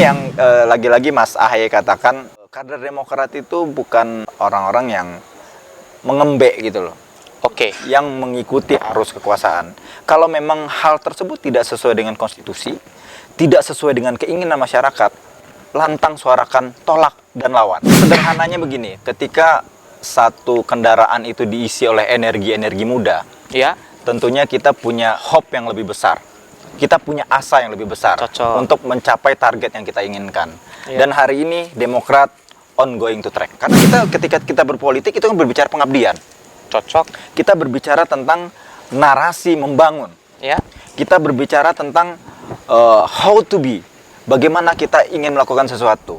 yang lagi-lagi Mas Ahaye katakan, kader Demokrat itu bukan orang-orang yang mengembek gitu loh. Oke. Yang mengikuti arus kekuasaan. Kalau memang hal tersebut tidak sesuai dengan konstitusi, tidak sesuai dengan keinginan masyarakat, lantang suarakan tolak dan lawan. Sederhananya begini, ketika satu kendaraan itu diisi oleh energi-energi muda, Ya. tentunya kita punya hope yang lebih besar. Kita punya asa yang lebih besar Cocok. untuk mencapai target yang kita inginkan. Ya. Dan hari ini Demokrat on going to track. Karena kita ketika kita berpolitik itu kan berbicara pengabdian. Cocok. Kita berbicara tentang narasi membangun. Ya. Kita berbicara tentang how to be. Bagaimana kita ingin melakukan sesuatu.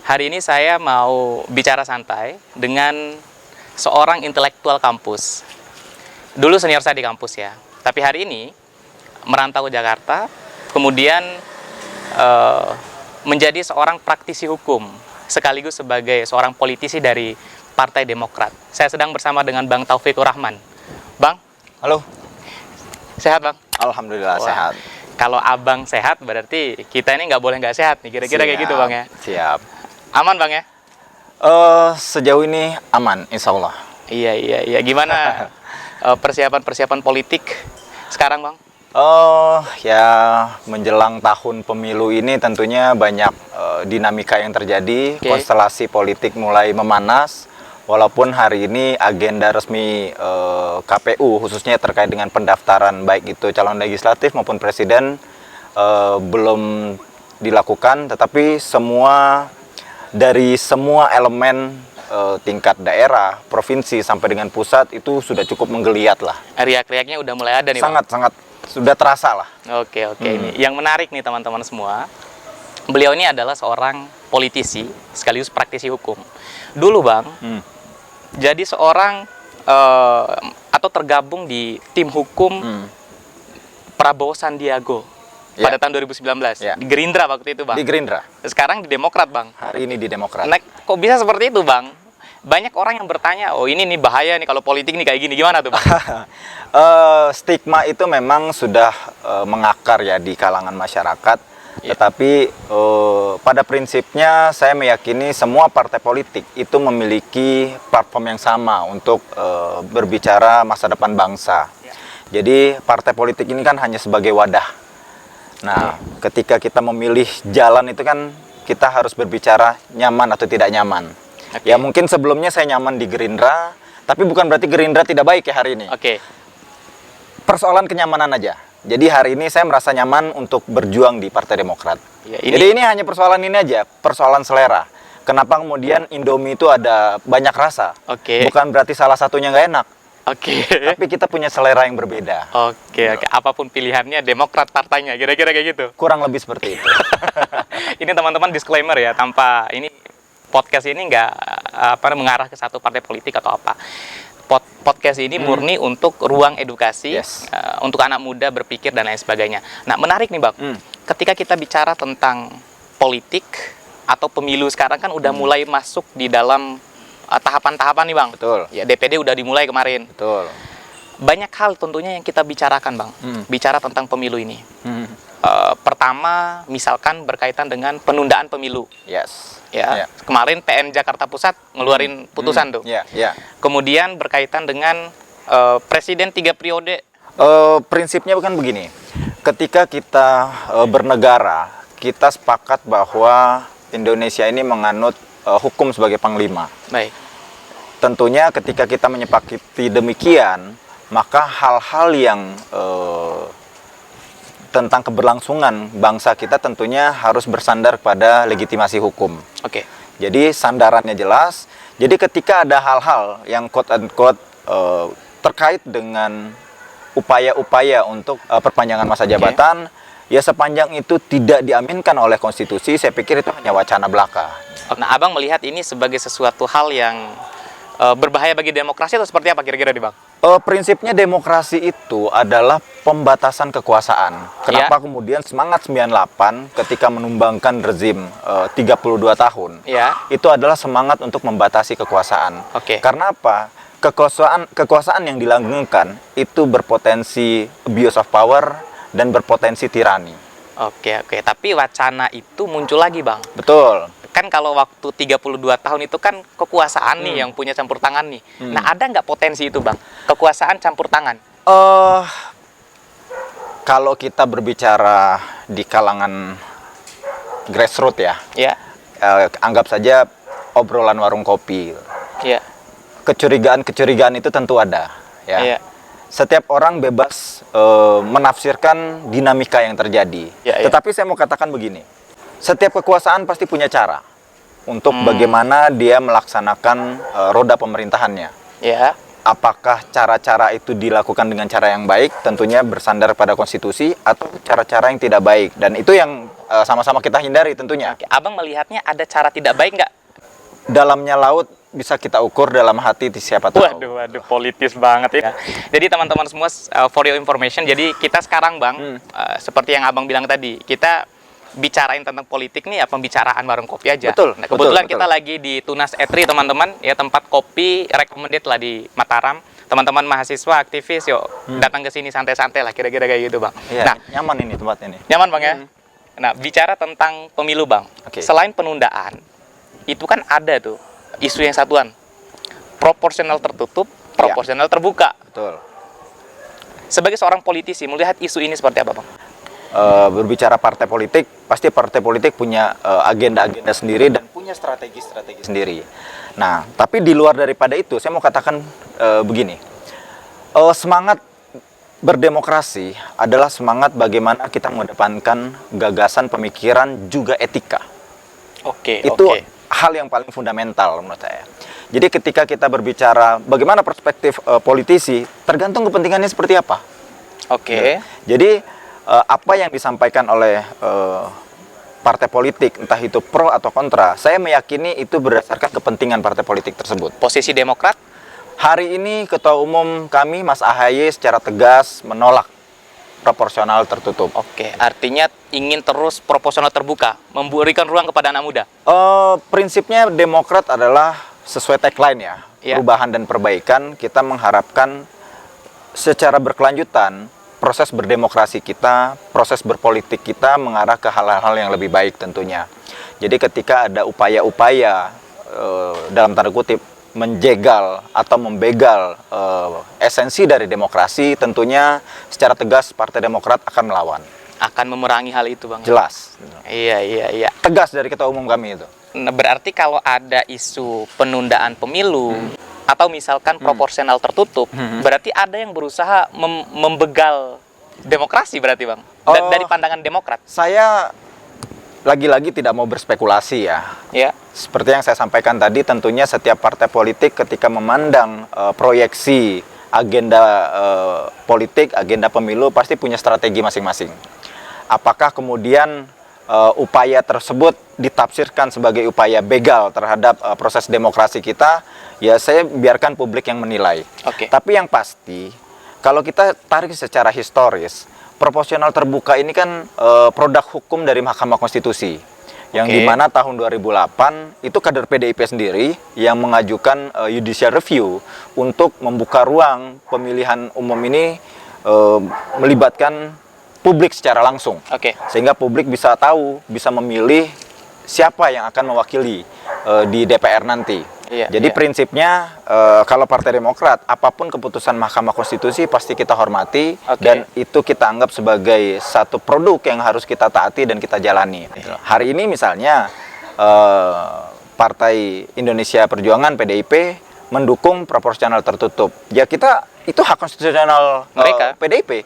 Hari ini saya mau bicara santai dengan seorang intelektual kampus. Dulu senior saya di kampus ya, tapi hari ini merantau ke Jakarta, kemudian menjadi seorang praktisi hukum, sekaligus sebagai seorang politisi dari Partai Demokrat. Saya sedang bersama dengan Bang Taufikur Rahman. Bang, Halo. sehat Bang? Alhamdulillah Wah, sehat. Kalau abang sehat, berarti kita ini nggak boleh nggak sehat nih, kira-kira kayak gitu Bang ya? Siap. Aman Bang ya? Sejauh ini aman, insya Allah. Iya. Gimana persiapan politik sekarang Bang? Ya menjelang tahun pemilu ini tentunya banyak dinamika yang terjadi. Oke. Konstelasi politik mulai memanas. Walaupun hari ini agenda resmi KPU khususnya terkait dengan pendaftaran baik itu calon legislatif maupun presiden belum dilakukan, tetapi dari semua elemen tingkat daerah, provinsi sampai dengan pusat itu sudah cukup menggeliat lah. Riak-riaknya udah mulai ada nih Bang? Sangat sudah terasa lah. Oke. Ini yang menarik nih teman-teman semua. Beliau ini adalah seorang politisi sekaligus praktisi hukum. Dulu Bang, jadi seorang atau tergabung di tim hukum Prabowo Sandiago pada tahun 2019 Ya. di Gerindra waktu itu Bang. Di Gerindra. Sekarang di Demokrat Bang. Hari ini di Demokrat. Nah, kok bisa seperti itu Bang? Banyak orang yang bertanya, oh ini nih bahaya nih kalau politik nih kayak gini, gimana tuh Bang? Stigma itu memang sudah mengakar ya di kalangan masyarakat. Ya. Tetapi pada prinsipnya saya meyakini semua partai politik itu memiliki platform yang sama untuk berbicara masa depan bangsa. Jadi partai politik ini kan hanya sebagai wadah. Nah, ketika kita memilih jalan itu kan kita harus berbicara nyaman atau tidak nyaman. Oke. Ya mungkin sebelumnya saya nyaman di Gerindra, tapi bukan berarti Gerindra tidak baik ya hari ini. Oke. Persoalan kenyamanan aja. Jadi hari ini saya merasa nyaman untuk berjuang di Partai Demokrat. Ya, ini- Jadi ini hanya persoalan ini aja, persoalan selera. Kenapa kemudian Indomie itu ada banyak rasa? Oke. Bukan berarti salah satunya nggak enak, Oke. tapi kita punya selera yang berbeda. Oke. Apapun pilihannya, Demokrat partainya, kira-kira kayak gitu. Kurang lebih seperti itu. Ini teman-teman disclaimer ya, tanpa ini podcast ini nggak mengarah ke satu partai politik atau apa. Podcast ini murni untuk ruang edukasi, Yes. untuk anak muda berpikir dan lain sebagainya. Nah, menarik nih Bang, ketika kita bicara tentang politik atau pemilu sekarang kan udah mulai masuk di dalam tahapan-tahapan nih Bang. Betul. Ya, DPD udah dimulai kemarin. Betul. Banyak hal tentunya yang kita bicarakan Bang, bicara tentang pemilu ini. Pertama, misalkan berkaitan dengan penundaan pemilu. Yes. Ya, kemarin PN Jakarta Pusat ngeluarin putusan tuh. Ya, ya. Kemudian berkaitan dengan presiden 3 periode. Prinsipnya bukan begini. Ketika kita bernegara, kita sepakat bahwa Indonesia ini menganut hukum sebagai panglima. Baik. Tentunya ketika kita menyepakati demikian, maka hal-hal yang tentang keberlangsungan bangsa kita tentunya harus bersandar pada legitimasi hukum. Oke. Jadi sandarannya jelas. Jadi ketika ada hal-hal yang quote-unquote terkait dengan upaya-upaya untuk perpanjangan masa jabatan, ya sepanjang itu tidak diaminkan oleh konstitusi, saya pikir itu hanya wacana belaka. Nah, Abang melihat ini sebagai sesuatu hal yang berbahaya bagi demokrasi atau seperti apa kira-kira nih Bang? Prinsipnya demokrasi itu adalah pembatasan kekuasaan. Kenapa kemudian semangat 98 ketika menumbangkan rezim 32 tahun, itu adalah semangat untuk membatasi kekuasaan. Karena apa? Kekuasaan yang dilanggengkan itu berpotensi abuse of power dan berpotensi tirani. Oke. Tapi wacana itu muncul lagi, Bang. Betul. Kan kalau waktu 32 tahun itu kan kekuasaan nih yang punya campur tangan nih. Nah, ada nggak potensi itu, Bang? Kekuasaan campur tangan? Kalau kita berbicara di kalangan grassroots ya, anggap saja obrolan warung kopi. Kecurigaan itu tentu ada. Setiap orang bebas menafsirkan dinamika yang terjadi. Tetapi saya mau katakan begini. Setiap kekuasaan pasti punya cara untuk bagaimana dia melaksanakan roda pemerintahannya. Apakah cara-cara itu dilakukan dengan cara yang baik, tentunya bersandar pada konstitusi, atau cara-cara yang tidak baik. Dan itu yang sama-sama kita hindari tentunya. Abang melihatnya ada cara tidak baik nggak? Dalamnya laut bisa kita ukur, dalam hati siapa tahu. Waduh, politis banget ya. Jadi teman-teman semua, for your information, jadi kita sekarang, Bang, seperti yang Abang bilang tadi, kita bicarain tentang politik nih ya, pembicaraan warung kopi aja. Nah, kebetulan kita lagi di Tunas Etri, teman-teman, ya, tempat kopi recommended lah di Mataram. Teman-teman mahasiswa, aktivis, yuk datang ke sini santai-santai lah, kira-kira kayak gitu, Bang. Nah, nyaman ini tempatnya nih. Nyaman, Bang, ya. Nah, bicara tentang pemilu, Bang. Selain penundaan, itu kan ada tuh isu yang satuan, proporsional tertutup, proporsional terbuka. Betul. Sebagai seorang politisi, melihat isu ini seperti apa, Bang? Berbicara partai politik, pasti partai politik punya agenda-agenda sendiri dan punya strategi-strategi sendiri. Nah, tapi di luar daripada itu, saya mau katakan begini. Semangat berdemokrasi adalah semangat bagaimana kita mengedepankan gagasan, pemikiran, juga etika. Itu hal yang paling fundamental menurut saya. Jadi ketika kita berbicara bagaimana perspektif politisi, tergantung kepentingannya seperti apa. Jadi apa yang disampaikan oleh partai politik, entah itu pro atau kontra, saya meyakini itu berdasarkan kepentingan partai politik tersebut. Posisi Demokrat? Hari ini Ketua Umum kami, Mas AHY, secara tegas menolak proporsional tertutup. Artinya ingin terus proporsional terbuka, memberikan ruang kepada anak muda? Prinsipnya Demokrat adalah sesuai tagline ya, perubahan dan perbaikan. Kita mengharapkan secara berkelanjutan proses berdemokrasi kita, proses berpolitik kita mengarah ke hal-hal yang lebih baik tentunya. Jadi ketika ada upaya-upaya dalam tanda kutip menjegal atau membegal esensi dari demokrasi, tentunya secara tegas Partai Demokrat akan melawan. Akan memerangi hal itu, Bang? Jelas. Iya. Tegas dari Ketua Umum kami itu. Nah, berarti kalau ada isu penundaan pemilu, atau misalkan proporsional tertutup, berarti ada yang berusaha membegal demokrasi berarti, Bang? Dari pandangan Demokrat. Saya lagi-lagi tidak mau berspekulasi ya. Seperti yang saya sampaikan tadi, tentunya setiap partai politik ketika memandang proyeksi agenda politik, agenda pemilu, pasti punya strategi masing-masing. Apakah kemudian upaya tersebut ditafsirkan sebagai upaya begal terhadap proses demokrasi kita, ya saya biarkan publik yang menilai. Tapi yang pasti, kalau kita tarik secara historis, proporsional terbuka ini kan produk hukum dari Mahkamah Konstitusi, yang dimana tahun 2008 itu kader PDIP sendiri yang mengajukan judicial review untuk membuka ruang pemilihan umum ini melibatkan publik secara langsung, sehingga publik bisa tahu, bisa memilih siapa yang akan mewakili di DPR nanti. Jadi prinsipnya kalau Partai Demokrat, apapun keputusan Mahkamah Konstitusi pasti kita hormati, dan itu kita anggap sebagai satu produk yang harus kita taati dan kita jalani. Hari ini misalnya Partai Indonesia Perjuangan PDIP mendukung proporsional tertutup. Ya kita, itu hak konstitusional mereka, PDIP.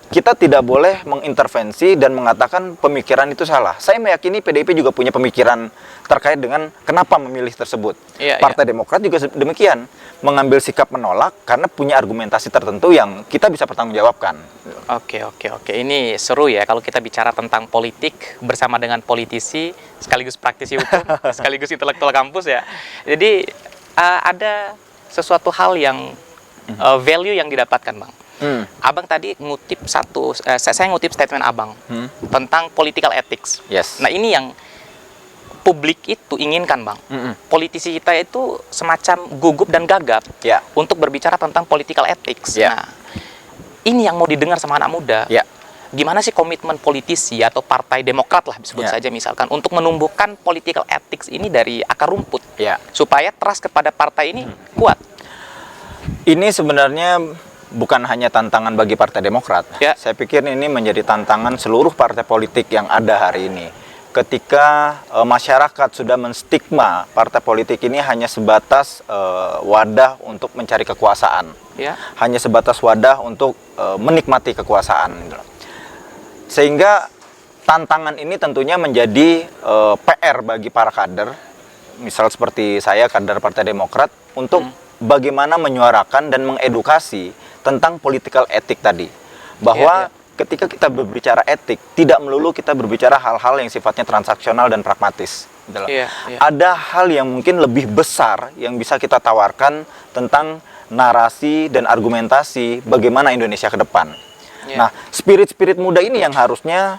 Kita tidak boleh mengintervensi dan mengatakan pemikiran itu salah. Saya meyakini PDIP juga punya pemikiran terkait dengan kenapa memilih tersebut. Partai Demokrat juga demikian, mengambil sikap menolak karena punya argumentasi tertentu yang kita bisa pertanggungjawabkan. Oke. Ini seru ya kalau kita bicara tentang politik bersama dengan politisi, sekaligus praktisi hukum, sekaligus intelektual kampus ya. Jadi ada sesuatu hal yang value yang didapatkan, Bang. Abang tadi ngutip saya ngutip statement Abang tentang political ethics. Yes. Nah, ini yang publik itu inginkan, Bang. Politisi kita itu semacam gugup dan gagap Ya. untuk berbicara tentang political ethics. Ya. Nah, ini yang mau didengar sama anak muda. Ya. Gimana sih komitmen politisi atau partai Demokrat lah sebut Ya. saja misalkan untuk menumbuhkan political ethics ini dari akar rumput Ya. supaya trust kepada partai ini kuat. Ini sebenarnya bukan hanya tantangan bagi Partai Demokrat. Ya. Saya pikir ini menjadi tantangan seluruh partai politik yang ada hari ini. Ketika masyarakat sudah menstigma partai politik ini hanya sebatas wadah untuk mencari kekuasaan, Ya. hanya sebatas wadah untuk menikmati kekuasaan. Gitu loh. Sehingga tantangan ini tentunya menjadi PR bagi para kader, misal seperti saya, kader Partai Demokrat, untuk bagaimana menyuarakan dan mengedukasi tentang political ethic tadi. Bahwa ketika kita berbicara etik, tidak melulu kita berbicara hal-hal yang sifatnya transaksional dan pragmatis. Gitu loh. Ada hal yang mungkin lebih besar yang bisa kita tawarkan tentang narasi dan argumentasi bagaimana Indonesia ke depan. Nah, spirit-spirit muda ini yang harusnya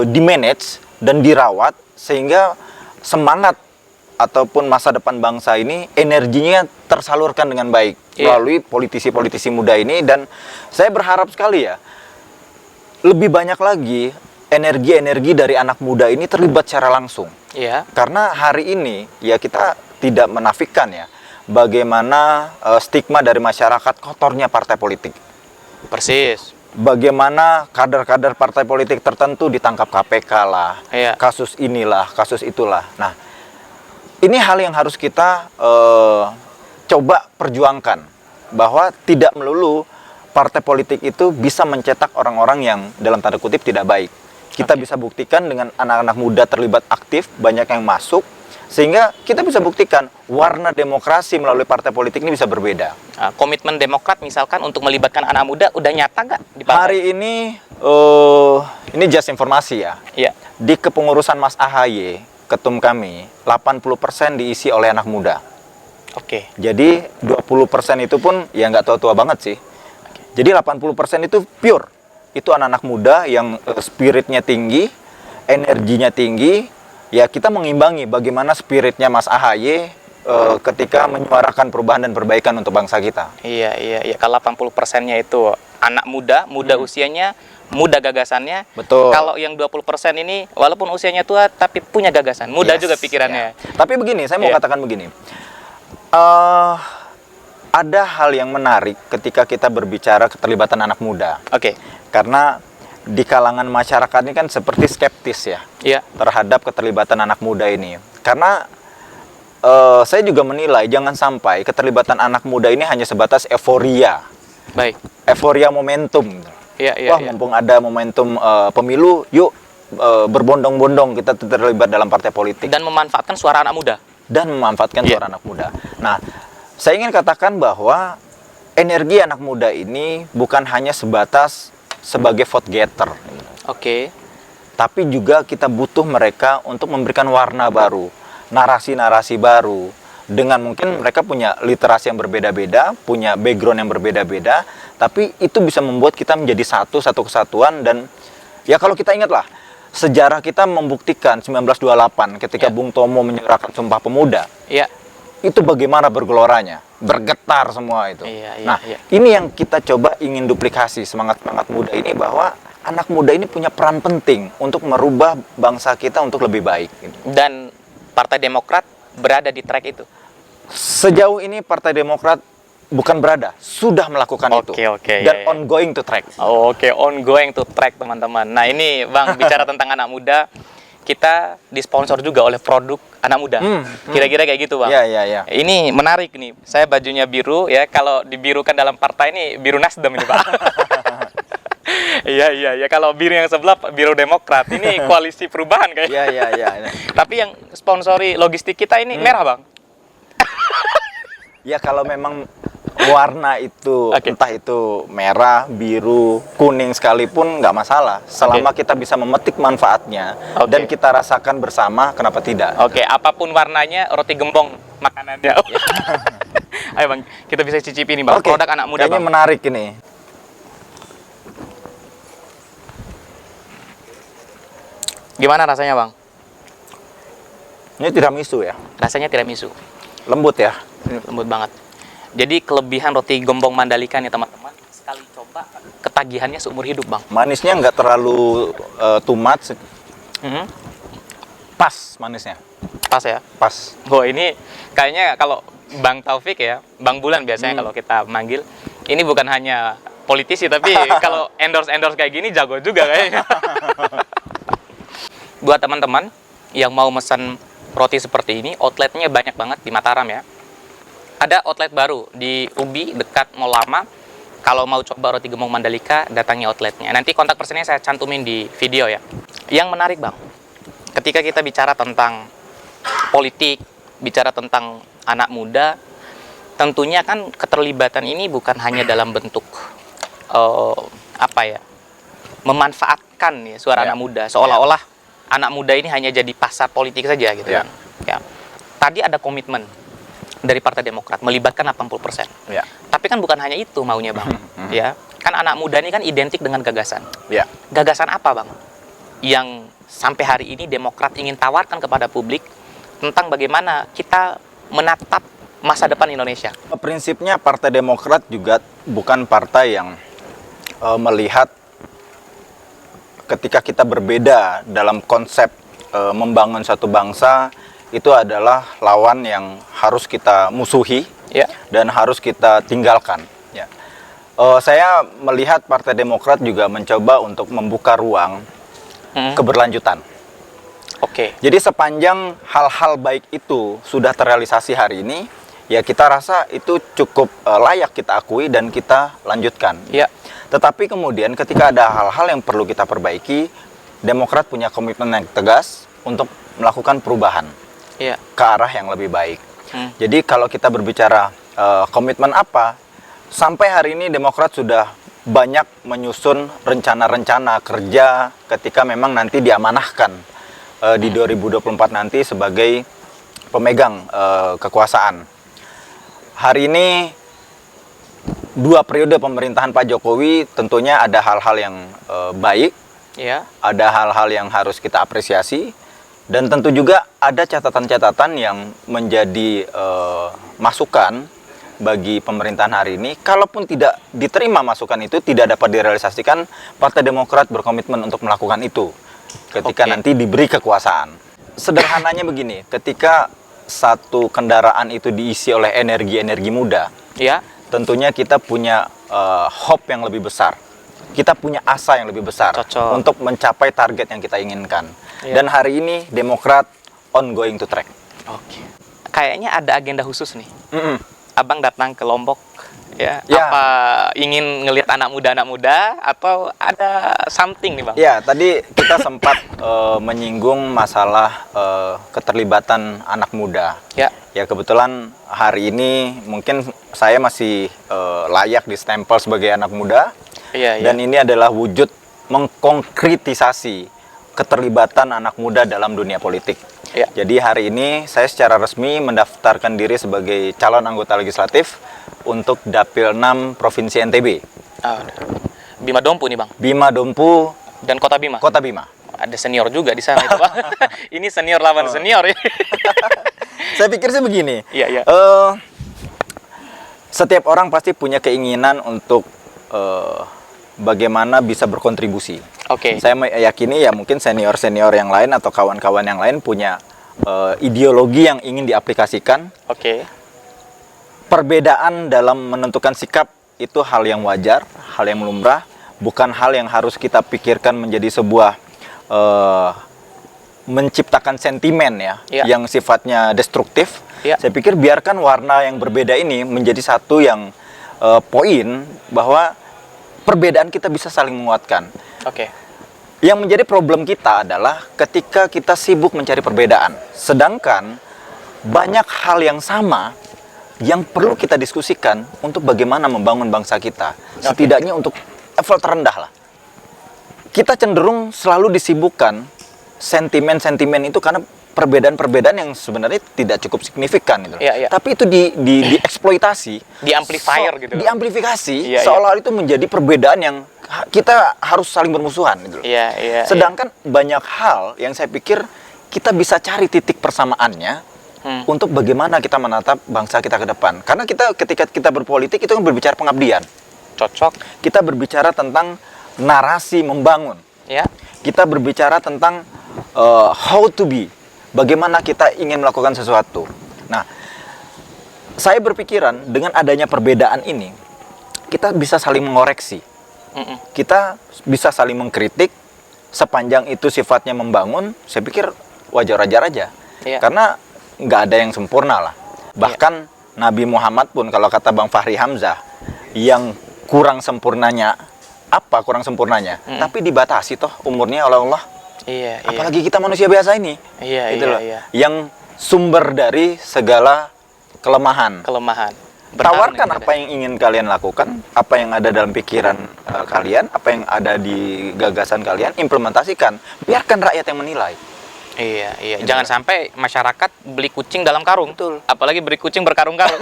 di-manage dan dirawat sehingga semangat ataupun masa depan bangsa ini energinya tersalurkan dengan baik melalui politisi-politisi muda ini. Dan saya berharap sekali ya, lebih banyak lagi energi-energi dari anak muda ini terlibat secara langsung. Karena hari ini ya kita tidak menafikan ya bagaimana stigma dari masyarakat kotornya partai politik. Persis. Bagaimana kader-kader partai politik tertentu ditangkap KPK lah, kasus inilah, kasus itulah. Nah, ini hal yang harus kita coba perjuangkan, bahwa tidak melulu partai politik itu bisa mencetak orang-orang yang dalam tanda kutip tidak baik. Kita bisa buktikan dengan anak-anak muda terlibat aktif, banyak yang masuk, sehingga kita bisa buktikan warna demokrasi melalui partai politik ini bisa berbeda. Komitmen Demokrat misalkan untuk melibatkan anak muda udah nyata nggak di partai? Hari ini just informasi ya. Di kepengurusan Mas AHY, ketum kami, 80% diisi oleh anak muda. Jadi 20% itu pun ya nggak tua-tua banget sih. Jadi 80% itu pure. Itu anak-anak muda yang spiritnya tinggi, energinya tinggi. Ya kita mengimbangi bagaimana spiritnya Mas AHY ketika menyuarakan perubahan dan perbaikan untuk bangsa kita. Iya. Kalau 80%-nya itu anak muda, usianya, muda gagasannya. Betul. Kalau yang 20% ini walaupun usianya tua tapi punya gagasan, muda juga pikirannya. Tapi begini, saya mau katakan begini. Ada hal yang menarik ketika kita berbicara keterlibatan anak muda. Karena di kalangan masyarakat ini kan seperti skeptis ya terhadap keterlibatan anak muda ini. Karena saya juga menilai jangan sampai keterlibatan anak muda ini hanya sebatas euforia. Euforia momentum. Mumpung ada momentum pemilu, yuk berbondong-bondong kita terlibat dalam partai politik. Dan memanfaatkan suara anak muda. Suara anak muda. Nah, saya ingin katakan bahwa energi anak muda ini bukan hanya sebatas sebagai vote getter. Tapi juga kita butuh mereka untuk memberikan warna baru, narasi-narasi baru. Dengan mungkin mereka punya literasi yang berbeda-beda, punya background yang berbeda-beda, tapi itu bisa membuat kita menjadi satu kesatuan. Dan ya kalau kita ingatlah, sejarah kita membuktikan 1928 ketika Bung Tomo menyuarakan Sumpah Pemuda. Itu bagaimana bergeloranya, bergetar semua itu. Ini yang kita coba ingin duplikasi semangat-semangat muda ini, bahwa anak muda ini punya peran penting untuk merubah bangsa kita untuk lebih baik. Dan Partai Demokrat berada di track itu. Sejauh ini Partai Demokrat bukan berada, sudah melakukan itu. Dan ongoing to track. Ongoing to track, teman-teman. Nah, ini Bang bicara tentang anak muda, kita disponsor juga oleh produk anak muda. Kira-kira kayak gitu, Bang. Ini menarik nih. Saya bajunya biru ya. Kalau dibirukan dalam partai ini biru Nasdem ini, Pak. Iya. Kalau biru yang sebelah biru Demokrat. Ini koalisi perubahan kayaknya. Tapi yang sponsori logistik kita ini merah, Bang. Ya kalau memang warna itu entah itu merah, biru, kuning sekalipun nggak masalah, selama kita bisa memetik manfaatnya dan kita rasakan bersama, kenapa tidak? Apapun warnanya, roti gembong makanannya. Ayo Bang, kita bisa cicipi nih Bang, Oke, produk anak muda kayaknya Bang. menarik ini. Gimana rasanya Bang? Ini tiramisu ya, Rasanya tiramisu. lembut ya. Lembut banget. Jadi kelebihan roti gombong Mandalika nih teman-teman, sekali coba ketagihannya seumur hidup Bang. Manisnya nggak terlalu too much, Mhm. pas manisnya, Pas ya. pas. Oh ini kayaknya kalau Bang Taufik ya, Bang Bulan biasanya kalau kita manggil, ini bukan hanya politisi tapi kalau endorse kayak gini jago juga kayaknya. Buat teman-teman yang mau pesan roti seperti ini, outletnya banyak banget di Mataram ya. Ada outlet baru di Ubi dekat Mall Lama. Kalau mau coba roti gembong Mandalika, datangi outletnya. Nanti kontak personnya saya cantumin di video ya. Yang menarik Bang, ketika kita bicara tentang politik, bicara tentang anak muda, tentunya kan keterlibatan ini bukan hanya dalam bentuk memanfaatkan ya suara Ya. anak muda, seolah-olah anak muda ini hanya jadi pasar politik saja gitu Ya. kan. Ya. Tadi ada komitmen dari Partai Demokrat melibatkan 80%. Ya, Tapi kan bukan hanya itu maunya Bang. Ya. Kan anak muda ini kan identik dengan gagasan. ya. Gagasan apa Bang yang sampai hari ini Demokrat ingin tawarkan kepada publik tentang bagaimana kita menatap masa depan Indonesia? Prinsipnya Partai Demokrat juga bukan partai yang melihat ketika kita berbeda dalam konsep membangun satu bangsa, itu adalah lawan yang harus kita musuhi Ya. dan harus kita tinggalkan. Ya. Saya melihat Partai Demokrat juga mencoba untuk membuka ruang keberlanjutan. Oke. Jadi sepanjang hal-hal baik itu sudah terrealisasi hari ini, ya kita rasa itu cukup layak kita akui dan kita lanjutkan. Ya. Tetapi kemudian ketika ada hal-hal yang perlu kita perbaiki, Demokrat punya komitmen yang tegas untuk melakukan perubahan Ya. ke arah yang lebih baik. Jadi kalau kita berbicara komitmen apa, sampai hari ini Demokrat sudah banyak menyusun rencana-rencana kerja ketika memang nanti diamanahkan di 2024 nanti sebagai pemegang kekuasaan. Hari ini 2 periode pemerintahan Pak Jokowi tentunya ada hal-hal yang baik, Ya. ada hal-hal yang harus kita apresiasi, dan tentu juga ada catatan-catatan yang menjadi masukan bagi pemerintahan hari ini. Kalaupun tidak diterima masukan itu, tidak dapat direalisasikan, Partai Demokrat berkomitmen untuk melakukan itu ketika Oke. nanti diberi kekuasaan. Sederhananya begini, ketika satu kendaraan itu diisi oleh energi-energi muda, Ya. tentunya kita punya hope yang lebih besar. Kita punya asa yang lebih besar Cocok. untuk mencapai target yang kita inginkan. Iya. Dan hari ini Demokrat ongoing to track. Oke. Kayaknya ada agenda khusus nih. Mm-mm. Abang datang ke Lombok ya. Ya. Apa ingin ngelihat anak muda atau ada something nih Bang? Ya, tadi kita sempat menyinggung masalah keterlibatan anak muda. Ya. Ya, kebetulan hari ini mungkin saya masih layak distempel sebagai anak muda. Iya, iya. Dan ini adalah wujud mengkonkretisasi keterlibatan anak muda dalam dunia politik. Ya. Jadi hari ini saya secara resmi mendaftarkan diri sebagai calon anggota legislatif untuk Dapil 6 Provinsi NTB. Ah, Bima Dompu nih Bang. Bima Dompu, Dan Kota Bima. Kota Bima. Ada senior juga di sana itu Bang. Ini senior lawan senior ya. Saya pikir sih begini. Iya, iya. Setiap orang pasti punya keinginan untuk bagaimana bisa berkontribusi. Oke. Saya meyakini ya mungkin senior-senior yang lain atau kawan-kawan yang lain punya ideologi yang ingin diaplikasikan. Oke. Perbedaan dalam menentukan sikap itu hal yang wajar, hal yang lumrah, bukan hal yang harus kita pikirkan menjadi sebuah menciptakan sentimen ya, Ya. yang sifatnya destruktif. Ya. Saya pikir biarkan warna yang berbeda ini menjadi satu yang poin bahwa perbedaan kita bisa saling menguatkan. Oke. Yang menjadi problem kita adalah ketika kita sibuk mencari perbedaan, sedangkan banyak hal yang sama yang perlu kita diskusikan untuk bagaimana membangun bangsa kita. Setidaknya untuk level terendah lah. Kita cenderung selalu disibukkan sentimen-sentimen itu karena perbedaan-perbedaan yang sebenarnya tidak cukup signifikan gitu. Iya, iya. Tapi itu dieksploitasi, Di amplifier gitu. diamplifikasi Iya, seolah itu menjadi perbedaan yang kita harus saling bermusuhan gitu. Iya, iya. Sedangkan banyak hal yang saya pikir kita bisa cari titik persamaannya untuk bagaimana kita menatap bangsa kita ke depan. Karena ketika kita berpolitik itu kan berbicara pengabdian. Cocok. Kita berbicara tentang narasi membangun. Ya. Kita berbicara tentang how to be. Bagaimana kita ingin melakukan sesuatu. Nah, saya berpikiran dengan adanya perbedaan ini, kita bisa saling mengoreksi. Kita bisa saling mengkritik, sepanjang itu sifatnya membangun, saya pikir wajar-wajar aja. Iya. Karena nggak ada yang sempurna lah. Bahkan Nabi Muhammad pun, kalau kata Bang Fahri Hamzah, yang kurang sempurnanya, apa kurang sempurnanya? Tapi dibatasi toh umurnya oleh Allah. Iya, Apalagi kita manusia biasa ini. Iya, Gitu iya, loh. iya. Yang sumber dari segala kelemahan. Kelemahan. Tawarkan apa yang ingin kalian lakukan, apa yang ada dalam pikiran kalian, apa yang ada di gagasan kalian, implementasikan. Biarkan rakyat yang menilai. Iya, iya. Gitu. Jangan sampai masyarakat beli kucing dalam karung. Betul. Apalagi beli kucing berkarung-karung.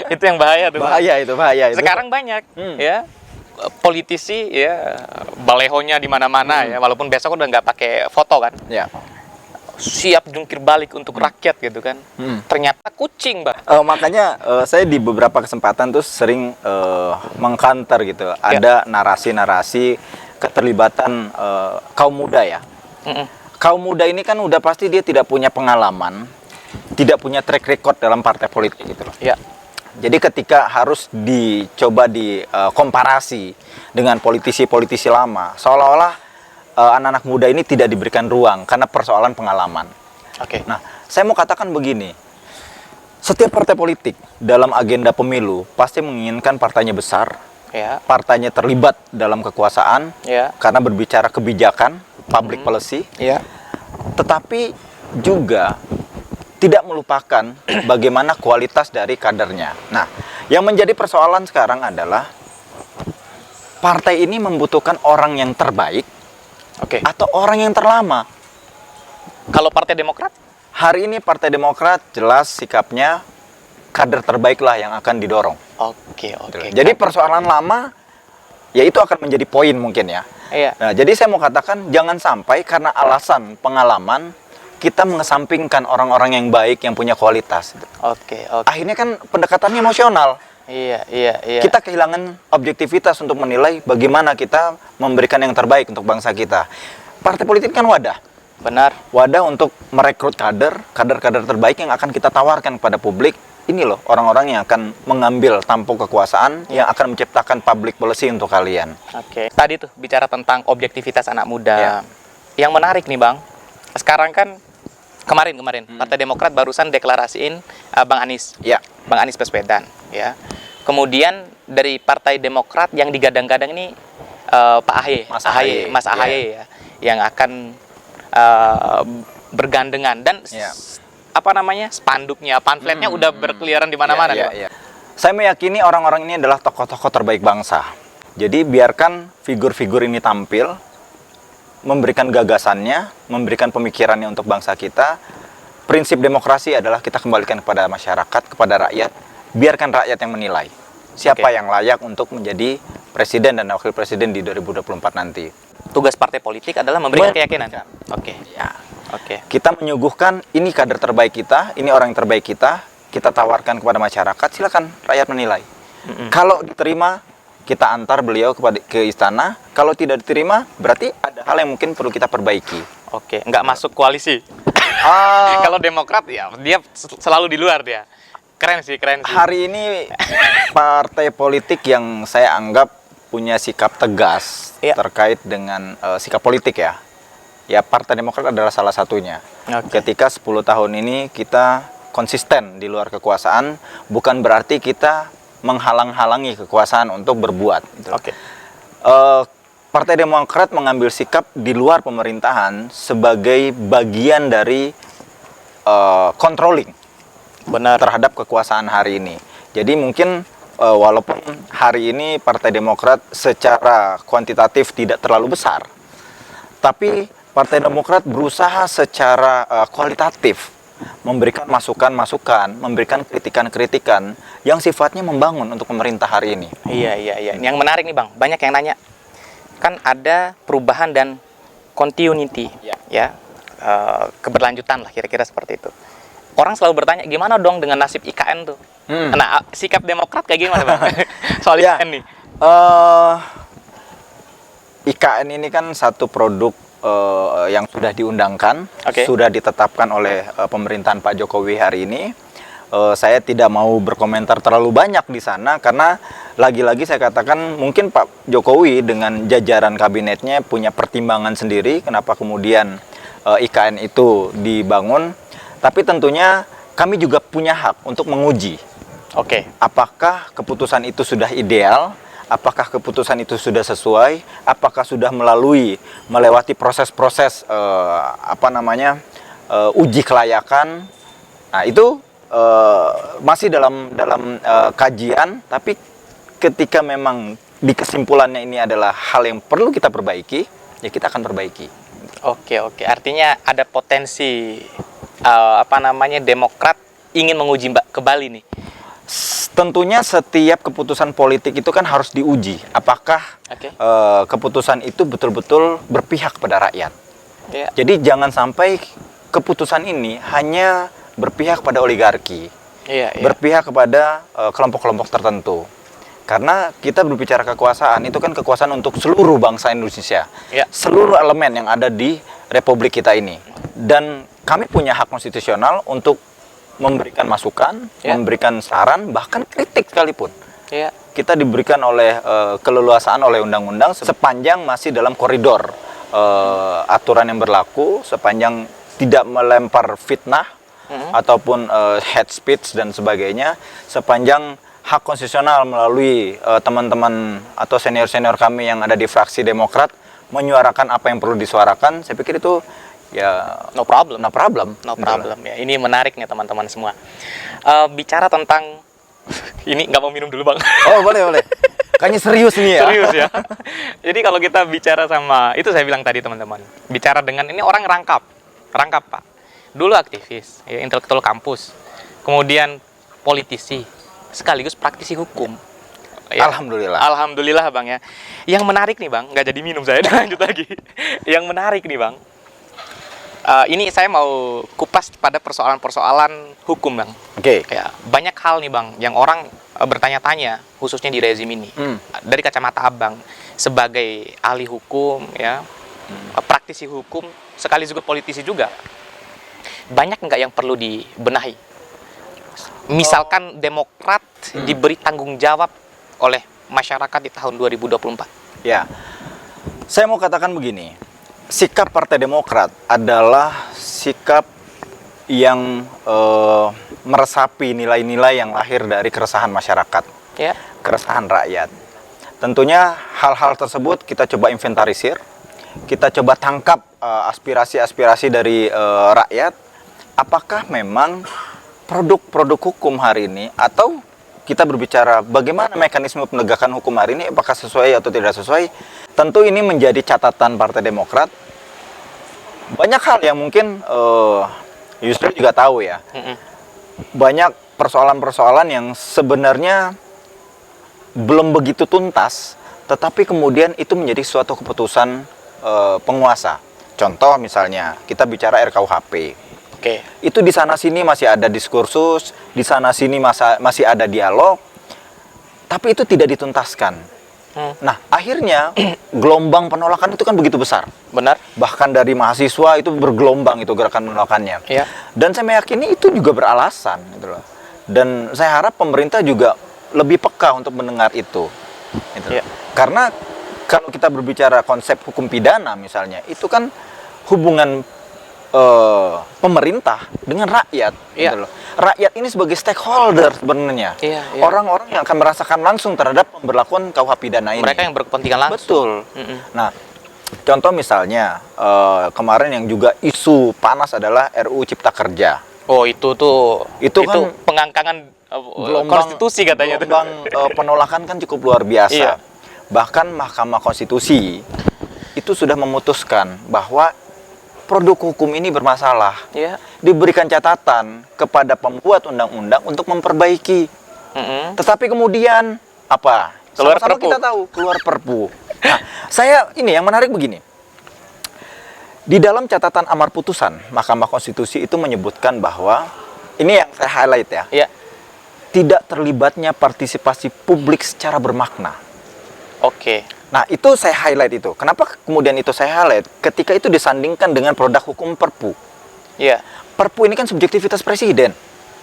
Itu yang bahaya tuh. Bahaya itu. Sekarang banyak ya politisi ya balehonya di mana-mana ya, walaupun besok udah nggak pakai foto kan. Ya. Siap jungkir balik untuk rakyat gitu kan. Ternyata kucing, Bang. Makanya saya di beberapa kesempatan tuh sering mengkanter gitu. Ada narasi-narasi keterlibatan kaum muda ya. Kaum muda ini kan udah pasti dia tidak punya pengalaman, tidak punya track record dalam partai politik gitu loh. Ya. Jadi ketika harus dicoba dikomparasi dengan politisi-politisi lama, seolah-olah anak-anak muda ini tidak diberikan ruang karena persoalan pengalaman. Oke. Nah, saya mau katakan begini. Setiap partai politik dalam agenda pemilu pasti menginginkan partainya besar, Ya. partainya terlibat dalam kekuasaan, Ya. karena berbicara kebijakan, public policy, Ya. tetapi juga tidak melupakan bagaimana kualitas dari kadernya. Nah, yang menjadi persoalan sekarang adalah partai ini membutuhkan orang yang terbaik Oke. atau orang yang terlama. Kalau Partai Demokrat? Hari ini Partai Demokrat jelas sikapnya kader terbaiklah yang akan didorong. Oke, oke. Jadi persoalan lama ya itu akan menjadi poin mungkin ya. Iya. Nah, jadi saya mau katakan jangan sampai karena alasan pengalaman kita mengesampingkan orang-orang yang baik yang punya kualitas. Oke, oke. Akhirnya kan pendekatannya emosional. Iya, iya, iya. Kita kehilangan objektivitas untuk menilai bagaimana kita memberikan yang terbaik untuk bangsa kita. Partai politik kan wadah. Benar. Wadah untuk merekrut kader-kader terbaik yang akan kita tawarkan kepada publik. Ini loh orang-orang yang akan mengambil tampuk kekuasaan, yang akan menciptakan public policy untuk kalian. Oke. Tadi tuh bicara tentang objektivitas anak muda. Ya. Yang menarik nih, Bang. Sekarang kan kemarin Partai Demokrat barusan deklarasiin Bang Anies. Ya. Bang Anies Baswedan, ya. Kemudian dari Partai Demokrat yang digadang-gadang ini Pak AHY, Mas AHY ya, yang akan bergandengan dan apa namanya, spanduknya, pamfletnya udah berkeliaran di mana-mana. Ya. Saya meyakini orang-orang ini adalah tokoh-tokoh terbaik bangsa. Jadi biarkan figur-figur ini tampil, memberikan gagasannya, memberikan pemikirannya untuk bangsa kita. Prinsip demokrasi adalah kita kembalikan kepada masyarakat, kepada rakyat. Biarkan rakyat yang menilai siapa yang layak untuk menjadi presiden dan wakil presiden di 2024 nanti. Tugas partai politik adalah memberikan keyakinan. Oke. Ya. Oke. Kita menyuguhkan ini kader terbaik kita, ini orang yang terbaik kita tawarkan kepada masyarakat, silakan rakyat menilai. Kalau diterima, kita antar beliau ke istana. Kalau tidak diterima, berarti ada hal yang mungkin perlu kita perbaiki. Oke, nggak masuk koalisi. Kalau Demokrat ya dia selalu di luar dia. Keren sih. Hari ini partai politik yang saya anggap punya sikap tegas terkait dengan sikap politik ya. Ya, Partai Demokrat adalah salah satunya. Ketika 10 tahun ini kita konsisten di luar kekuasaan, bukan berarti kita menghalang-halangi kekuasaan untuk berbuat. Gitu. Partai Demokrat mengambil sikap di luar pemerintahan sebagai bagian dari controlling terhadap kekuasaan hari ini. Jadi mungkin walaupun hari ini Partai Demokrat secara kuantitatif tidak terlalu besar, tapi Partai Demokrat berusaha secara kualitatif memberikan masukan-masukan, memberikan kritikan-kritikan yang sifatnya membangun untuk pemerintah hari ini. Iya. Yang menarik nih Bang, banyak yang nanya. Kan ada perubahan dan continuity, ya. Keberlanjutan lah kira-kira seperti itu. Orang selalu bertanya, gimana dong dengan nasib IKN tuh? Nah, sikap Demokrat kayak gimana Bang? Soal IKN nih. IKN ini kan satu produk yang sudah diundangkan, sudah ditetapkan oleh pemerintahan Pak Jokowi hari ini. Saya tidak mau berkomentar terlalu banyak di sana karena lagi-lagi saya katakan mungkin Pak Jokowi dengan jajaran kabinetnya punya pertimbangan sendiri kenapa kemudian IKN itu dibangun. Tapi tentunya kami juga punya hak untuk menguji. Apakah keputusan itu sudah ideal? Apakah keputusan itu sudah sesuai? Apakah sudah melewati proses-proses uji kelayakan? Nah, itu masih dalam kajian. Tapi ketika memang di kesimpulannya ini adalah hal yang perlu kita perbaiki, ya kita akan perbaiki. Oke. Artinya ada potensi Demokrat ingin menguji kembali nih. Tentunya setiap keputusan politik itu kan harus diuji. Apakah keputusan itu betul-betul berpihak kepada rakyat. Jadi jangan sampai keputusan ini hanya berpihak pada oligarki, berpihak kepada kelompok-kelompok tertentu. Karena kita berbicara kekuasaan, itu kan kekuasaan untuk seluruh bangsa Indonesia. Seluruh elemen yang ada di Republik kita ini. Dan kami punya hak konstitusional untuk memberikan masukan, memberikan saran, bahkan kritik sekalipun. Kita diberikan oleh keleluasaan oleh undang-undang sepanjang masih dalam koridor aturan yang berlaku, sepanjang tidak melempar fitnah ataupun hate speech dan sebagainya, sepanjang hak konstitusional melalui teman-teman atau senior-senior kami yang ada di fraksi Demokrat menyuarakan apa yang perlu disuarakan, saya pikir itu ya no problem ya. Ini menarik nih teman-teman semua. Bicara tentang ini nggak mau minum dulu Bang. Oh boleh kayaknya serius nih ya. Serius ya. Jadi kalau kita bicara sama itu saya bilang tadi teman-teman, bicara dengan ini orang rangkap Pak, dulu aktivis ya, intelektual kampus, kemudian politisi sekaligus praktisi hukum ya. Alhamdulillah Bang ya. Yang menarik nih Bang, nggak jadi minum saya, lanjut lagi. Yang menarik nih Bang, ini saya mau kupas pada persoalan-persoalan hukum Bang. Ya, banyak hal nih Bang yang orang bertanya-tanya khususnya di rezim ini. Dari kacamata Abang sebagai ahli hukum ya, praktisi hukum sekaligus juga politisi juga. Banyak nggak yang perlu dibenahi? Misalkan Demokrat diberi tanggung jawab oleh masyarakat di tahun 2024. Ya. Saya mau katakan begini. Sikap Partai Demokrat adalah sikap yang meresapi nilai-nilai yang lahir dari keresahan masyarakat, keresahan rakyat. Tentunya hal-hal tersebut kita coba inventarisir, kita coba tangkap aspirasi-aspirasi dari rakyat. Apakah memang produk-produk hukum hari ini, atau kita berbicara bagaimana mekanisme penegakan hukum hari ini, apakah sesuai atau tidak sesuai. Tentu ini menjadi catatan Partai Demokrat. Banyak hal yang mungkin Yusril juga tahu ya. Banyak persoalan-persoalan yang sebenarnya belum begitu tuntas, tetapi kemudian itu menjadi suatu keputusan penguasa. Contoh misalnya, kita bicara RKUHP. Itu di sana-sini masih ada diskursus, di sana-sini masih ada dialog, tapi itu tidak dituntaskan. Nah, akhirnya gelombang penolakan itu kan begitu besar. Benar. Bahkan dari mahasiswa itu bergelombang itu gerakan penolakannya. Dan saya meyakini itu juga beralasan gitu loh. Dan saya harap pemerintah juga lebih peka untuk mendengar itu. Gitu. Karena kalau kita berbicara konsep hukum pidana misalnya, itu kan hubungan pemerintah dengan rakyat. Gitu loh. Rakyat ini sebagai stakeholder sebenarnya. Orang-orang yang akan merasakan langsung terhadap pemberlakuan KUH pidana ini. Mereka yang berkepentingan langsung. Betul. Nah, contoh misalnya kemarin yang juga isu panas adalah RUU Cipta Kerja. Oh, itu kan pengangkangan konstitusi katanya. Gelombang penolakan kan cukup luar biasa. Bahkan Mahkamah Konstitusi itu sudah memutuskan bahwa produk hukum ini bermasalah. Ya. Diberikan catatan kepada pembuat undang-undang untuk memperbaiki. Tetapi kemudian apa? Keluar Sama-sama perpu. kita tahu keluar perpu. Nah, saya ini yang menarik begini. Di dalam catatan amar putusan Mahkamah Konstitusi itu menyebutkan bahwa ini yang saya highlight ya. Ya. Tidak terlibatnya partisipasi publik secara bermakna. Oke. Nah, itu saya highlight itu. Kenapa kemudian itu saya highlight? Ketika itu disandingkan dengan produk hukum perpu. Ya. Perpu ini kan subjektivitas presiden.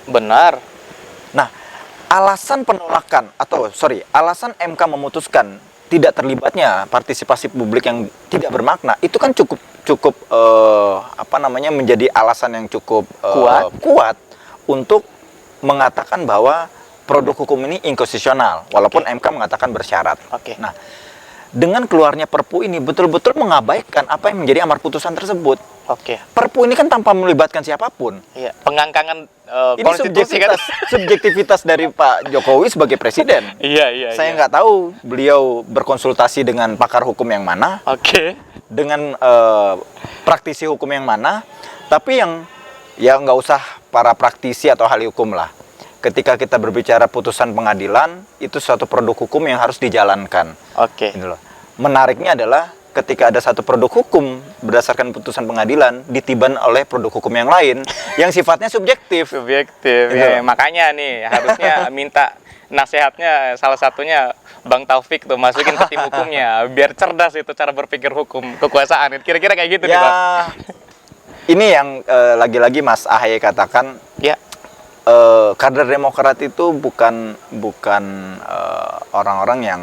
Benar. Nah, alasan penolakan alasan MK memutuskan tidak terlibatnya partisipasi publik yang tidak bermakna itu kan cukup menjadi alasan yang cukup kuat untuk mengatakan bahwa produk hukum ini inkonstitusional walaupun MK mengatakan bersyarat. Oke. Nah, dengan keluarnya Perpu ini betul-betul mengabaikan apa yang menjadi amar putusan tersebut. Oke. Perpu ini kan tanpa melibatkan siapapun. Iya. Pengangkangan Ini konstitusi kan. subjektivitas dari Pak Jokowi sebagai presiden. Iya. Saya nggak tahu beliau berkonsultasi dengan pakar hukum yang mana, Oke. dengan praktisi hukum yang mana, tapi yang ya nggak usah para praktisi atau ahli hukum lah. Ketika kita berbicara putusan pengadilan, itu suatu produk hukum yang harus dijalankan. Oke. Gitu loh. Menariknya adalah ketika ada satu produk hukum berdasarkan putusan pengadilan ditiban oleh produk hukum yang lain yang sifatnya subjektif. Subjektif. Gitu. Ya, makanya nih harusnya minta nasihatnya salah satunya Bang Taufik tuh masukin ke tim hukumnya biar cerdas itu cara berpikir hukum kekuasaan. Kira-kira kayak gitu nih, Bang. Ini yang lagi-lagi Mas Ahaye katakan. Ya. Kader Demokrat itu bukan orang-orang yang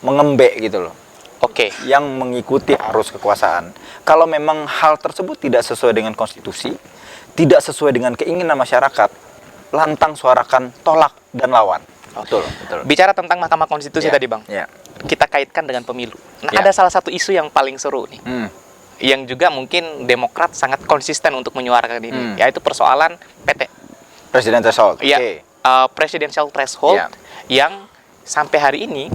mengembek gitu loh. Oke. Yang mengikuti arus kekuasaan. Kalau memang hal tersebut tidak sesuai dengan konstitusi, tidak sesuai dengan keinginan masyarakat, lantang suarakan tolak dan lawan. Betul. Bicara tentang Mahkamah Konstitusi tadi, Bang. Ya. Kita kaitkan dengan pemilu. Nah, Ya. ada salah satu isu yang paling seru nih. Yang juga mungkin Demokrat sangat konsisten untuk menyuarakan ini, yaitu persoalan PT. Presiden threshold. Iya. Oke. Presidential threshold Ya. yang sampai hari ini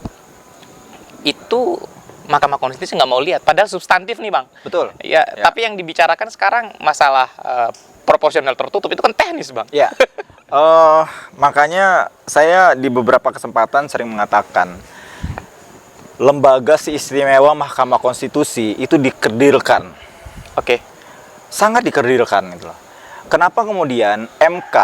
itu Mahkamah Konstitusi nggak mau lihat, padahal substantif nih, Bang. Betul. Ya, Ya. tapi yang dibicarakan sekarang masalah proporsional tertutup itu kan teknis, Bang. Ya. Makanya saya di beberapa kesempatan sering mengatakan lembaga seistimewa Mahkamah Konstitusi itu dikerdilkan. Oke. Sangat dikerdilkan gitu loh. Kenapa kemudian MK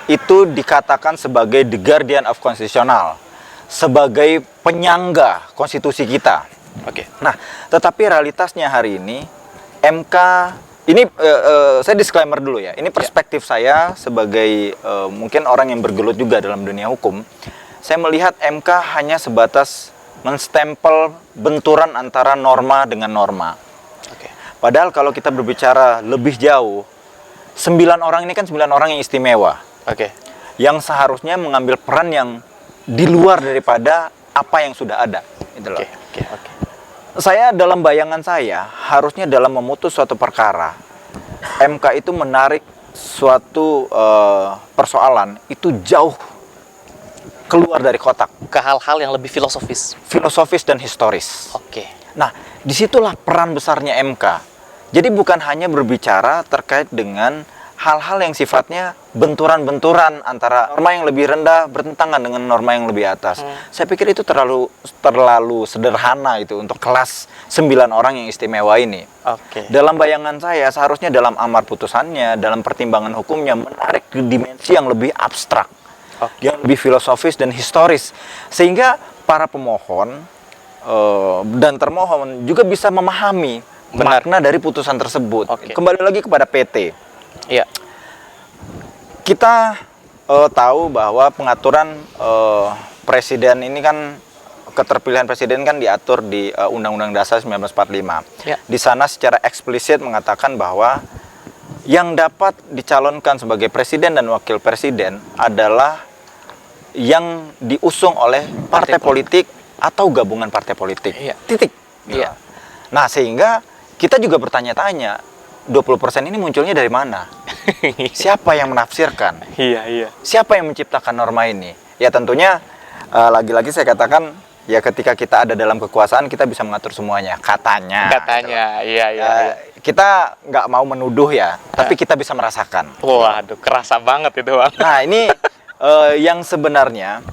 itu dikatakan sebagai the guardian of constitutional, sebagai penyangga konstitusi kita. Oke. Nah, tetapi realitasnya hari ini MK ini saya disclaimer dulu ya. Ini perspektif saya sebagai mungkin orang yang bergelut juga dalam dunia hukum. Saya melihat MK hanya sebatas menstempel benturan antara norma dengan norma. Oke. Padahal kalau kita berbicara lebih jauh, 9 orang ini kan 9 orang yang istimewa. Oke. Yang seharusnya mengambil peran yang di luar daripada apa yang sudah ada. Gitu loh. Oke. Saya dalam bayangan saya harusnya dalam memutus suatu perkara MK itu menarik suatu persoalan itu jauh keluar dari kotak, Ke hal-hal yang lebih filosofis. dan historis. Oke. Nah, disitulah peran besarnya MK. Jadi bukan hanya berbicara terkait dengan hal-hal yang sifatnya benturan-benturan antara norma yang lebih rendah bertentangan dengan norma yang lebih atas. Saya pikir itu terlalu sederhana itu untuk kelas 9 orang yang istimewa ini. Oke. Dalam bayangan saya seharusnya dalam amar putusannya, dalam pertimbangan hukumnya menarik ke dimensi yang lebih abstrak, yang lebih filosofis dan historis, sehingga para pemohon dan termohon juga bisa memahami makna dari putusan tersebut. Kembali lagi kepada PT. Iya. Kita tahu bahwa pengaturan presiden ini kan, keterpilihan presiden kan diatur di Undang-Undang Dasar 1945. Ya. Di sana secara eksplisit mengatakan bahwa yang dapat dicalonkan sebagai presiden dan wakil presiden adalah yang diusung oleh partai politik atau gabungan partai politik. Iya. Titik. Iya. Nah, sehingga kita juga bertanya-tanya, 20% ini munculnya dari mana? Siapa yang menafsirkan? Iya. Siapa yang menciptakan norma ini? Ya tentunya lagi-lagi saya katakan, ya ketika kita ada dalam kekuasaan kita bisa mengatur semuanya, katanya. Iya. kita nggak mau menuduh ya, tapi kita bisa merasakan. Waduh, kerasa banget itu bang. Nah ini yang sebenarnya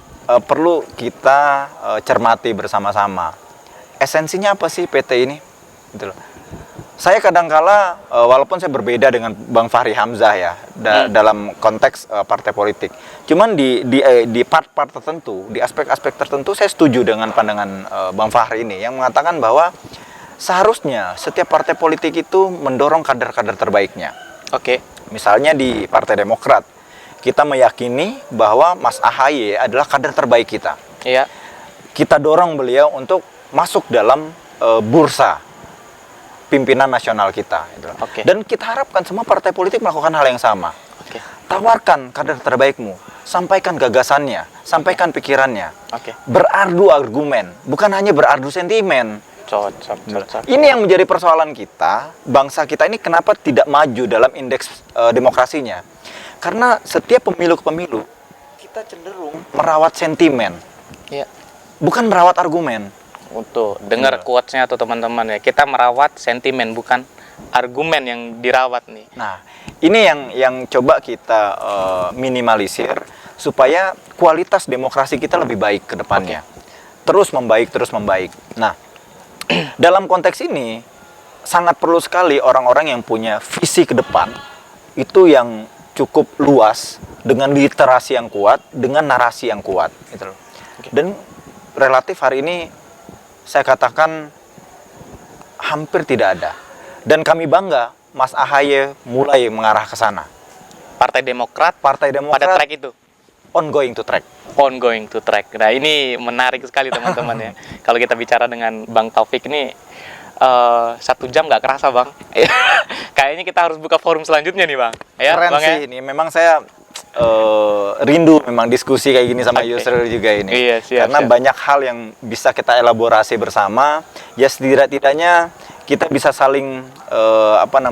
perlu kita cermati bersama-sama. Esensinya apa sih PT ini? Gitu loh. Saya kadangkala, walaupun saya berbeda dengan Bang Fahri Hamzah ya, dalam konteks partai politik. Cuman di part-part tertentu, di aspek-aspek tertentu, saya setuju dengan pandangan Bang Fahri ini, yang mengatakan bahwa seharusnya setiap partai politik itu mendorong kader-kader terbaiknya. Oke. Misalnya di Partai Demokrat, kita meyakini bahwa Mas AHY adalah kader terbaik kita. Iya. Kita dorong beliau untuk masuk dalam bursa pimpinan nasional kita. Gitu. Oke. Dan kita harapkan semua partai politik melakukan hal yang sama. Oke. Tawarkan kader terbaikmu, sampaikan gagasannya, sampaikan pikirannya. Oke. Berardu argumen, bukan hanya berardu sentimen. Cocok. Ini yang menjadi persoalan kita, bangsa kita ini kenapa tidak maju dalam indeks demokrasinya. Karena setiap pemilu ke pemilu, kita cenderung merawat sentimen, Iya. bukan merawat argumen. Untuk dengar quotes-nya atau teman-teman ya, kita merawat sentimen bukan argumen yang dirawat nih. Nah, ini yang coba kita minimalisir supaya kualitas demokrasi kita lebih baik ke depannya. Terus membaik, terus membaik. Nah, dalam konteks ini sangat perlu sekali orang-orang yang punya visi ke depan itu yang cukup luas dengan literasi yang kuat, dengan narasi yang kuat gitu loh. Dan relatif hari ini saya katakan hampir tidak ada. Dan kami bangga Mas AHY mulai mengarah ke sana. Partai Demokrat Partai pada Demokrat track itu. ongoing to track. Ongoing to track. Nah ini menarik sekali teman-teman ya. Kalau kita bicara dengan Bang Taufik ini 1 jam nggak kerasa bang. Kayaknya kita harus buka forum selanjutnya nih bang. Ya, Keren bang, sih ya? ini. Memang saya rindu memang diskusi kayak gini sama Oke. Yusril juga ini. Iya, siap, Karena siap. banyak hal yang bisa kita elaborasi bersama. Ya setidak-tidaknya kita bisa saling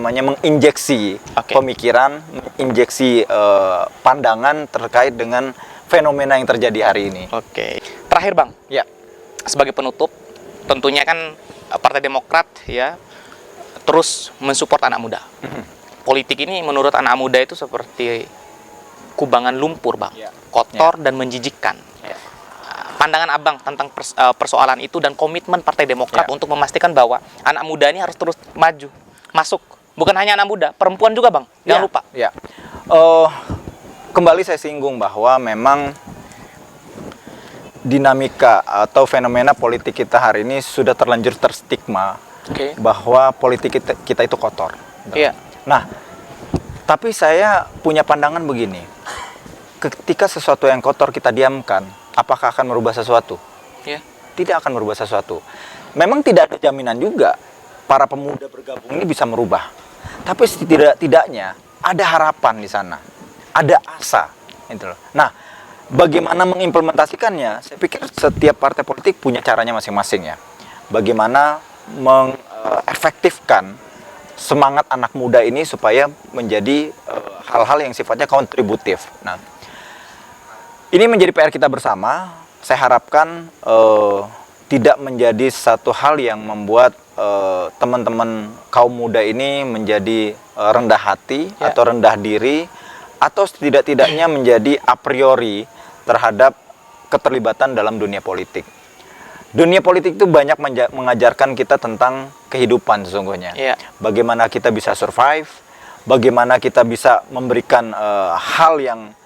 menginjeksi Oke. pemikiran, menginjeksi pandangan terkait dengan fenomena yang terjadi hari ini. Oke. Terakhir bang, Ya. sebagai penutup, tentunya kan Partai Demokrat ya terus mensupport anak muda. Politik ini menurut anak muda itu seperti kubangan lumpur bang, Ya. kotor dan menjijikkan. Pandangan abang tentang persoalan itu dan komitmen Partai Demokrat Ya. untuk memastikan bahwa anak muda ini harus terus maju, masuk. Bukan hanya anak muda, perempuan juga bang, jangan lupa. Ya. Kembali saya singgung bahwa memang dinamika atau fenomena politik kita hari ini sudah terlanjur terstigma Oke. bahwa politik kita itu kotor. Iya. Nah, tapi saya punya pandangan begini. Ketika sesuatu yang kotor kita diamkan, apakah akan merubah sesuatu? Iya. Tidak akan merubah sesuatu. Memang tidak ada jaminan juga para pemuda bergabung ini bisa merubah. Tapi setidaknya ada harapan di sana. Ada asa, gitu loh. Nah, bagaimana mengimplementasikannya? Saya pikir setiap partai politik punya caranya masing-masing ya. Bagaimana mengefektifkan semangat anak muda ini supaya menjadi hal-hal yang sifatnya kontributif. Nah, ini menjadi PR kita bersama. Saya harapkan tidak menjadi satu hal yang membuat teman-teman kaum muda ini menjadi rendah hati Ya. atau rendah diri, atau setidak-tidaknya menjadi a priori terhadap keterlibatan dalam dunia politik. Dunia politik itu banyak mengajarkan kita tentang kehidupan sesungguhnya. Iya. Bagaimana kita bisa survive, bagaimana kita bisa memberikan hal yang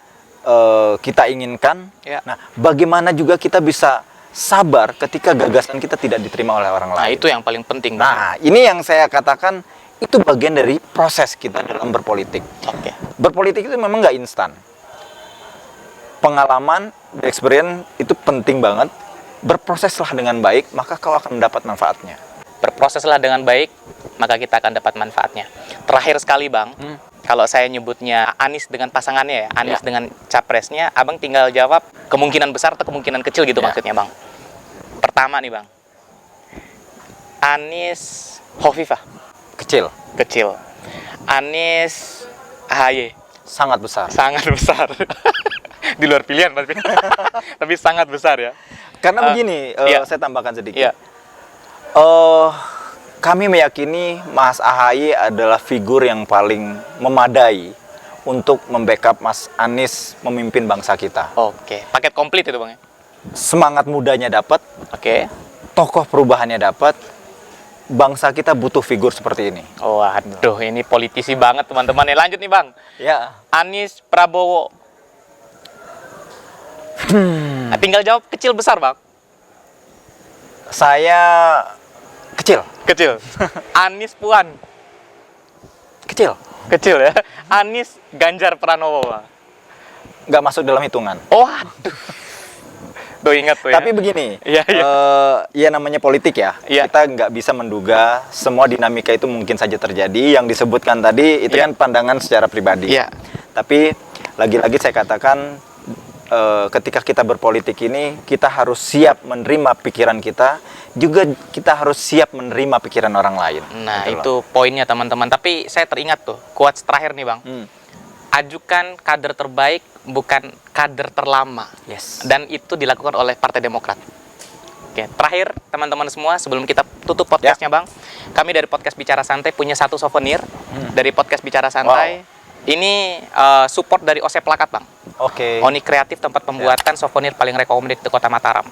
kita inginkan. Iya. Nah, bagaimana juga kita bisa sabar ketika gagasan kita tidak diterima oleh orang Nah lain. itu yang paling penting bang. Nah, ini yang saya katakan itu bagian dari proses kita dalam berpolitik. Oke. Berpolitik itu memang nggak instan. Pengalaman, experience itu penting banget. Berproseslah dengan baik, maka kau akan mendapat manfaatnya. Berproseslah dengan baik, maka kita akan dapat manfaatnya. Terakhir sekali bang, kalau saya nyebutnya Anies dengan pasangannya ya, Anies Ya. dengan capresnya, abang tinggal jawab kemungkinan besar atau kemungkinan kecil gitu Ya. maksudnya bang. Pertama nih bang, Anies Hovifah, Kecil, kecil. Anies AHY, sangat besar. sangat besar. Di luar pilihan pasti. Tapi sangat besar ya. Karena begini, iya. saya tambahkan sedikit. Iya. kami meyakini Mas AHY adalah figur yang paling memadai untuk membackup Mas Anies memimpin bangsa kita. Oke, paket komplit itu Bang ya? Semangat mudanya dapat, Oke. tokoh perubahannya dapat, bangsa kita butuh figur seperti ini. Waduh, ini politisi banget teman-teman ya. Lanjut nih Bang. Ya, Anies Prabowo. Nah, tinggal jawab kecil besar Bang. saya kecil, Kecil. Anies Puan. kecil, Kecil ya. Anies Ganjar Pranowo Bang. nggak masuk dalam hitungan. Oh, aduh. Tuh ingat tuh ya. Tapi begini, Iya, iya. ya namanya politik ya. Iya. Kita nggak bisa menduga semua dinamika itu mungkin saja terjadi. Yang disebutkan tadi itu Iya. kan pandangan secara pribadi. Iya. Tapi lagi-lagi saya katakan ketika kita berpolitik ini kita harus siap menerima pikiran kita, juga kita harus siap menerima pikiran orang lain. Nah, Gitu itu loh. poinnya teman-teman. Tapi saya teringat tuh quotes terakhir nih Bang. Ajukan kader terbaik, bukan kader terlama. Yes. Dan itu dilakukan oleh Partai Demokrat. Oke, terakhir teman-teman semua sebelum kita tutup podcastnya Bang, kami dari podcast Bicara Santai punya satu souvenir dari podcast Bicara Santai. Ini support dari OC Plakat Bang. Oke. Oni Kreatif, tempat pembuatan souvenir paling recommended di Kota Mataram.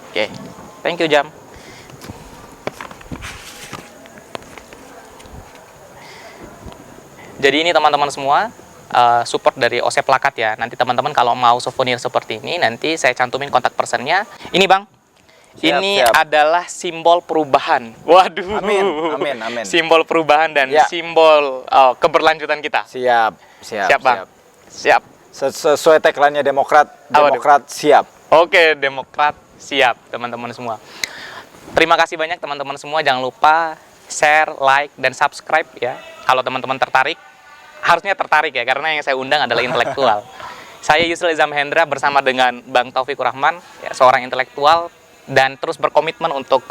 Oke, thank you Jam. Jadi ini teman-teman semua support dari OC Plakat ya. Nanti teman-teman kalau mau souvenir seperti ini, nanti saya cantumin kontak personnya. Ini Bang, Siap, ini siap. adalah simbol perubahan. Waduh. Amin, amin, amin. Simbol perubahan dan Ya. simbol keberlanjutan kita. Siap, siap, Siap Bang. Siap. Sesuai tagline-nya Demokrat, Apa tuh? Demokrat siap. Oke, Demokrat siap, teman-teman semua. Terima kasih banyak teman-teman semua. Jangan lupa share, like, dan subscribe ya. Kalau teman-teman tertarik, harusnya tertarik ya, karena yang saya undang adalah intelektual. Saya Yusril Izam Hendra bersama dengan Bang Taufikur Rahman, ya, seorang intelektual dan terus berkomitmen untuk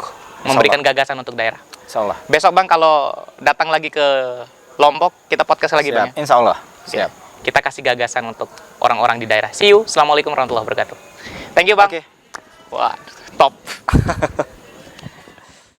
memberikan gagasan untuk daerah. Insya Allah. Besok Bang kalau datang lagi ke Lombok, kita podcast lagi Bang ya. Siap. Insya Allah. Siap. Kita kasih gagasan untuk orang-orang di daerah. See you. Assalamualaikum warahmatullahi wabarakatuh. Thank you Bang. Oke. Wah, top.